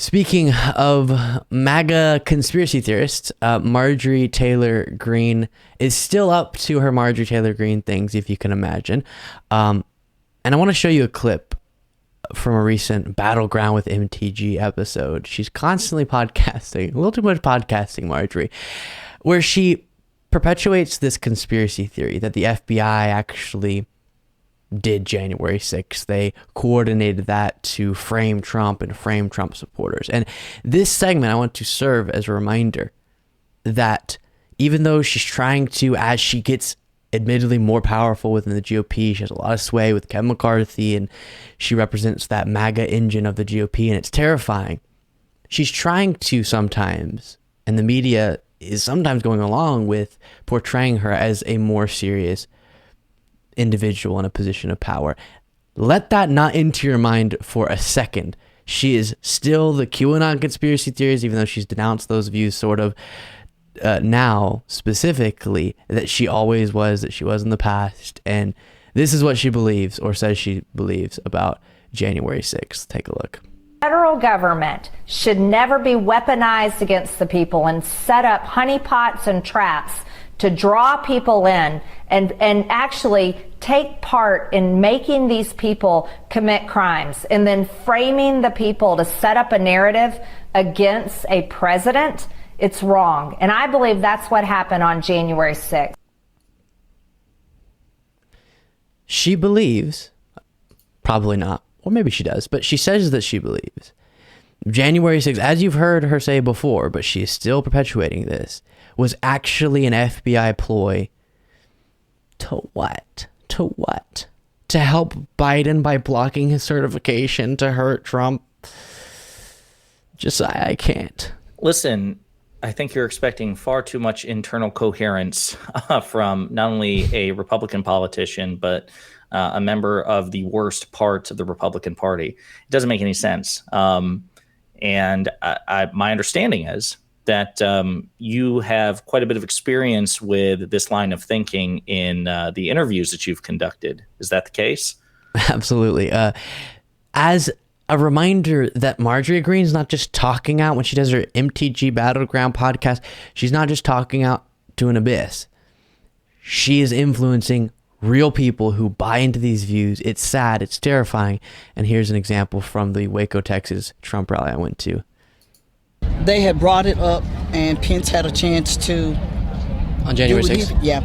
Speaking of MAGA conspiracy theorists, Marjorie Taylor Greene is still up to her Marjorie Taylor Greene things, if you can imagine. And I want to show you a clip from a recent Battleground with MTG episode. She's constantly podcasting, a little too much podcasting, Marjorie, where she perpetuates this conspiracy theory that the FBI actually did January 6th. They coordinated that to frame Trump and frame Trump supporters. And this segment, I want to serve as a reminder that even though she's trying to, as she gets admittedly more powerful within the GOP, she has a lot of sway with Kevin McCarthy, and she represents that MAGA engine of the GOP, and it's terrifying. She's trying to sometimes, and the media is sometimes going along with portraying her as a more serious individual in a position of power. Let that not into your mind for a second. She is still the QAnon conspiracy theories, even though she's denounced those views sort of now specifically, that she always was, that she was in the past. And this is what she believes, or says she believes, about January 6th. Take a look. Federal government should never be weaponized against the people and set up honeypots and traps to draw people in and actually take part in making these people commit crimes and then framing the people to set up a narrative against a president. It's wrong. And I believe that's what happened on January 6th. She believes, probably not, or maybe she does, but she says that she believes January 6th, as you've heard her say before, but she is still perpetuating this, was actually an FBI ploy to what? To what? To help Biden by blocking his certification, to hurt Trump? Just, I can't. Listen, I think you're expecting far too much internal coherence from not only a Republican politician, but a member of the worst part of the Republican Party. It doesn't make any sense. And my understanding is that you have quite a bit of experience with this line of thinking in the interviews that you've conducted. Is that the case? Absolutely. As a reminder that Marjorie Greene's not just talking out when she does her MTG Battleground podcast. She's not just talking out to an abyss. She is influencing real people who buy into these views. It's sad. It's terrifying. And here's an example from the Waco, Texas Trump rally I went to. They had brought it up, and Pence had a chance to... On January 6th? Yeah.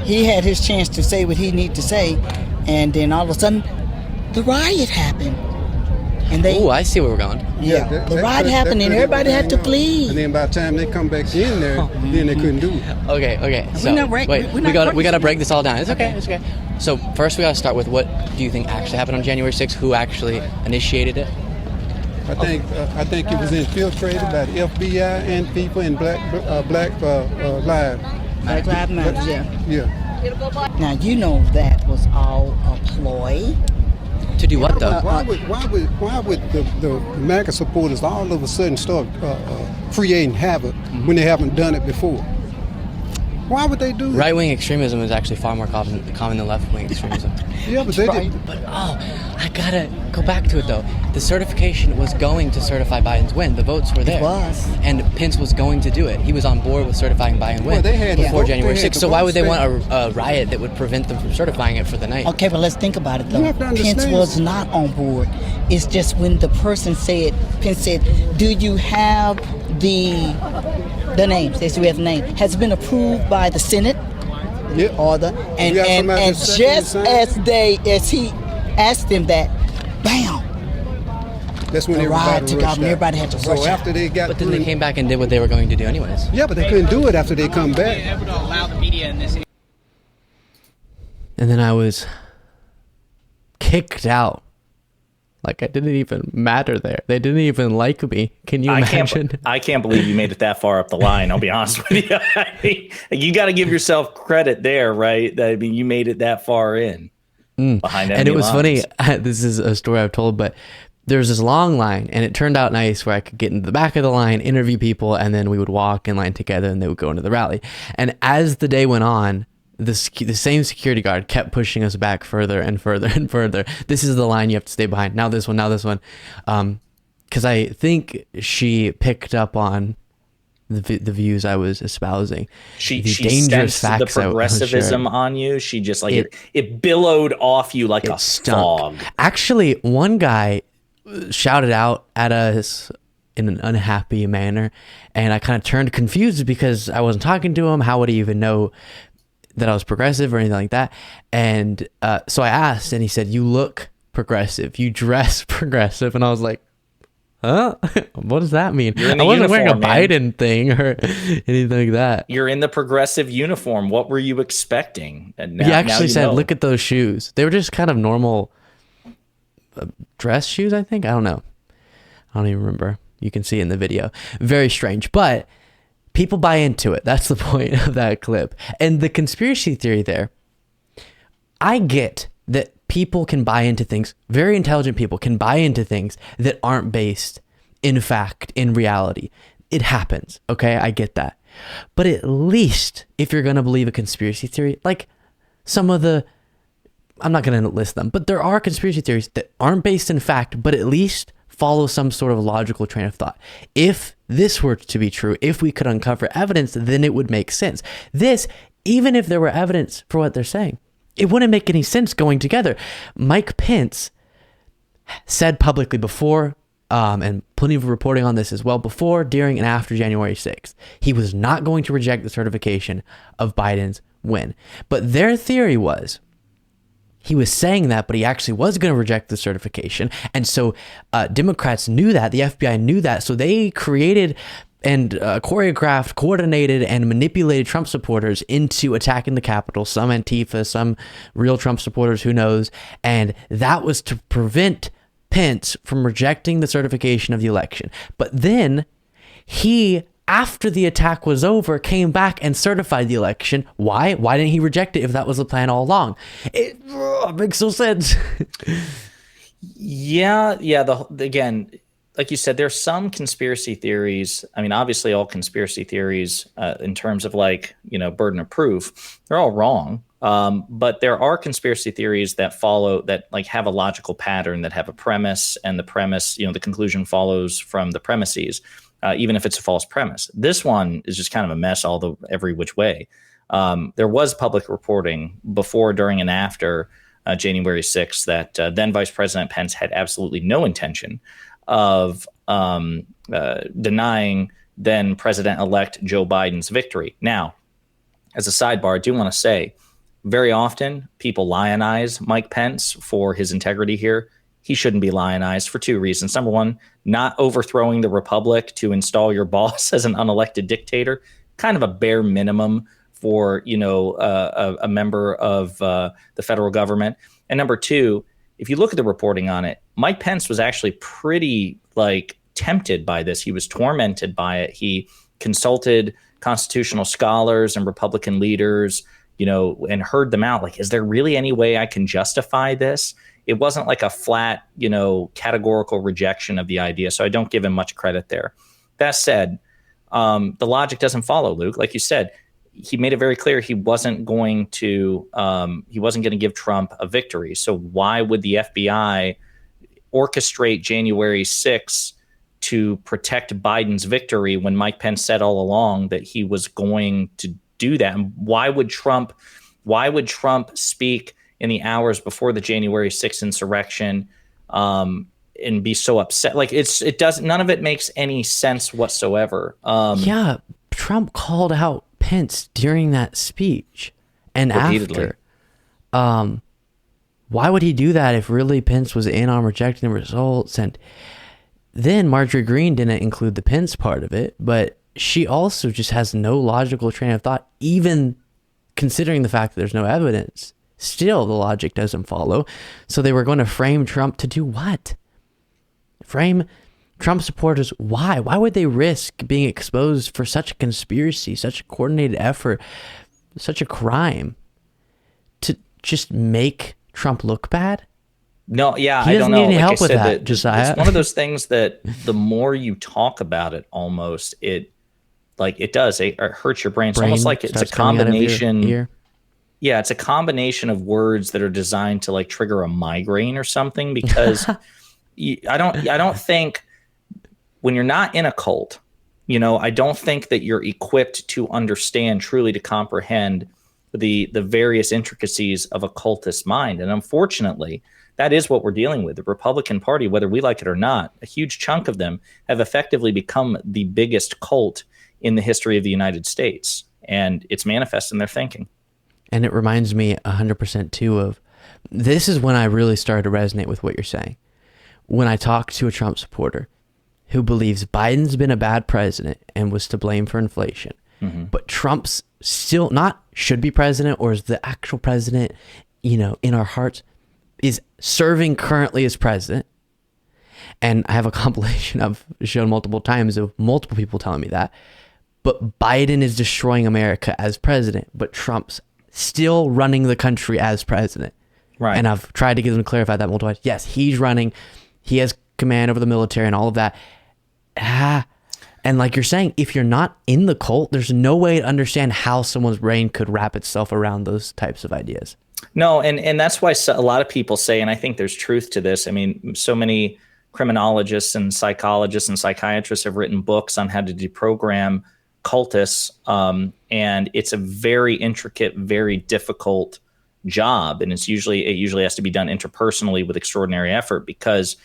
He had his chance to say what he needed to say, and then all of a sudden, the riot happened. And they... Oh, I see where we're going. Yeah, the riot happened, and everybody had to flee. And then by the time they come back in there, then they couldn't do it. Okay. So, we got to break this all down. It's okay. So first we got to start with, what do you think actually happened on January 6th? Who actually initiated it? I think it was infiltrated by the FBI and people in Black Lives. Black Lives Matter, yeah. Yeah. Now, you know that was all a ploy. To do what, though? Why would the MAGA supporters all of a sudden start creating havoc when they haven't done it before? Why would they do that? Right-wing extremism is actually far more common than left-wing extremism. Yeah, but they did. But, I gotta go back to it, though. The certification was going to certify Biden's win. The votes were there. It was. And Pence was going to do it. He was on board with certifying Biden win before January 6th. So why would they want a riot that would prevent them from certifying it for the night? Okay, but let's think about it, though. Pence was not on board. It's just when the person said, Pence said, do you have the names? They said we have the name. Has it been approved by the Senate? Yeah. Or the and just as he asked them that, bam. That's when the riot took out and everybody had to rush out. After they got But then they came back and did what they were going to do anyways. Yeah, but they couldn't do it after they come back. And then I was kicked out. Like, I didn't even matter there. They didn't even like me. Can you imagine? I can't believe you made it that far up the line. I'll be honest with you. I mean, you got to give yourself credit there, right? I mean, you made it that far in behind enemy And it was lines. funny. This is a story I've told, but there's this long line, and it turned out nice where I could get into the back of the line, interview people, and then we would walk in line together, and they would go into the rally. And as the day went on, the same security guard kept pushing us back further and further and further. This is the line you have to stay behind. Now this one, now this one. because I think she picked up on the views I was espousing. She dangerous sensed the facts I was progressivism sharing. on you. She just like it billowed off you like a fog. Actually, one guy shouted out at us in an unhappy manner, and I kind of turned confused because I wasn't talking to him. How would he even know that I was progressive or anything like that? And so I asked, and he said, "You look progressive. You dress progressive." And I was like, huh? What does that mean? You're in the I wasn't wearing a uniform, man. Biden thing or anything like that. You're in the progressive uniform. What were you expecting? And now, He actually you said, know. look at those shoes. They were just kind of normal dress shoes, I think. I don't know. I don't even remember. You can see in the video. Very strange. But people buy into it. That's the point of that clip. And the conspiracy theory there, I get that people can buy into things. Very intelligent people can buy into things that aren't based in fact, in reality. It happens. Okay, I get that. But at least if you're going to believe a conspiracy theory, like some of the, I'm not going to list them, but there are conspiracy theories that aren't based in fact, but at least follow some sort of logical train of thought. If this were to be true, if we could uncover evidence, then it would make sense. This, even if there were evidence for what they're saying, it wouldn't make any sense going together. Mike Pence said publicly before, and plenty of reporting on this as well, before, during, and after January 6th, he was not going to reject the certification of Biden's win. But their theory was he was saying that, but he actually was going to reject the certification. And so Democrats knew that, the FBI knew that, so they created and choreographed, coordinated, and manipulated Trump supporters into attacking the Capitol, some Antifa, some real Trump supporters, who knows. And that was to prevent Pence from rejecting the certification of the election. But then he, after the attack was over, came back and certified the election. Why? Why didn't he reject it if that was the plan all along? It makes no sense. Yeah. Again, like you said, there's some conspiracy theories. I mean, obviously all conspiracy theories in terms of burden of proof, they're all wrong. But there are conspiracy theories that follow, that like have a logical pattern, that have a premise, and the premise, the conclusion follows from the premises, even if it's a false premise. This one is just kind of a mess every which way. There was public reporting before, during, and after January 6th that then Vice President Pence had absolutely no intention of denying then President-elect Joe Biden's victory. Now, as a sidebar, I do want to say, very often people lionize Mike Pence for his integrity here. He shouldn't be lionized for two reasons. Number one, not overthrowing the republic to install your boss as an unelected dictator, kind of a bare minimum for a member of the federal government. And number two, if you look at the reporting on it, Mike Pence was actually pretty tempted by this. He was tormented by it. He consulted constitutional scholars and Republican leaders, and heard them out. Is there really any way I can justify this? It wasn't like a flat, categorical rejection of the idea. So I don't give him much credit there. That said, the logic doesn't follow, Luke. Like you said, he made it very clear he wasn't going to give Trump a victory. So why would the FBI orchestrate January 6th to protect Biden's victory when Mike Pence said all along that he was going to do that? And why would Trump speak in the hours before the January 6th insurrection and be so upset? None of it makes any sense whatsoever. Yeah, Trump called out Pence during that speech and repeatedly. After. Why would he do that if really Pence was in on rejecting the results? And then Marjorie Greene didn't include the Pence part of it, but she also just has no logical train of thought, even considering the fact that there's no evidence. Still, the logic doesn't follow. So they were going to frame Trump to do what? Frame Trump supporters. Why? Why would they risk being exposed for such a conspiracy, such a coordinated effort, such a crime, to just make Trump look bad? No, yeah, He I don't doesn't need know. any Like help I with said, that, Josiah. it's one of those things that the more you talk about it, almost it hurts your brain. It's almost like it's a starts coming out of your combination. ear. Yeah, it's a combination of words that are designed to trigger a migraine or something, because I don't think when you're not in a cult, I don't think that you're equipped to understand, truly to comprehend the various intricacies of a cultist mind. And unfortunately, that is what we're dealing with. The Republican Party, whether we like it or not, a huge chunk of them have effectively become the biggest cult in the history of the United States. And it's manifest in their thinking. And it reminds me 100% too of, this is when I really started to resonate with what you're saying. When I talk to a Trump supporter who believes Biden's been a bad president and was to blame for inflation, but Trump's still not should be president or is the actual president, in our hearts, is serving currently as president. And I have a compilation I've shown multiple times of multiple people telling me that. But Biden is destroying America as president, but Trump's still running the country as president. Right. And I've tried to get them to clarify that multiple times. Yes, he's running. He has command over the military and all of that. And like you're saying, if you're not in the cult, there's no way to understand how someone's brain could wrap itself around those types of ideas. No, and that's why a lot of people say, and I think there's truth to this. I mean, so many criminologists and psychologists and psychiatrists have written books on how to deprogram cultists, and it's a very intricate, very difficult job, and it usually has to be done interpersonally with extraordinary effort, because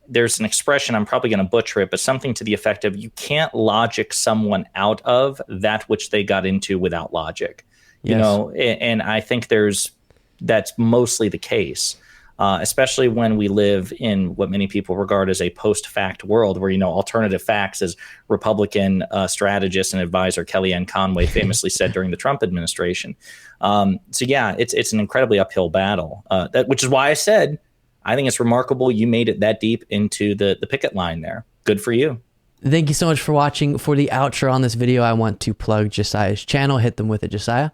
there's an expression, I'm probably going to butcher it, but something to the effect of, you can't logic someone out of that which they got into without logic. Yes. And I think that's mostly the case, especially when we live in what many people regard as a post-fact world, where, alternative facts, as Republican strategist and advisor Kellyanne Conway famously said during the Trump administration. So yeah, it's an incredibly uphill battle, which is why I said, I think it's remarkable you made it that deep into the picket line there. Good for you. Thank you so much for watching. For the outro on this video, I want to plug Josiah's channel. Hit them with it, Josiah.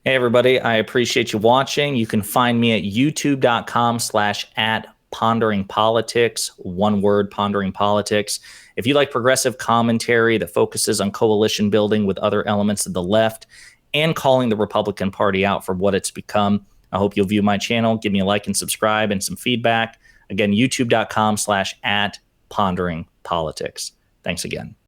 Hey, everybody. I appreciate you watching. You can find me at youtube.com/@ponderingpolitics. One word, Pondering Politics. If you like progressive commentary that focuses on coalition building with other elements of the left and calling the Republican Party out for what it's become, I hope you'll view my channel, give me a like and subscribe and some feedback. Again, youtube.com/@ponderingpolitics. Thanks again.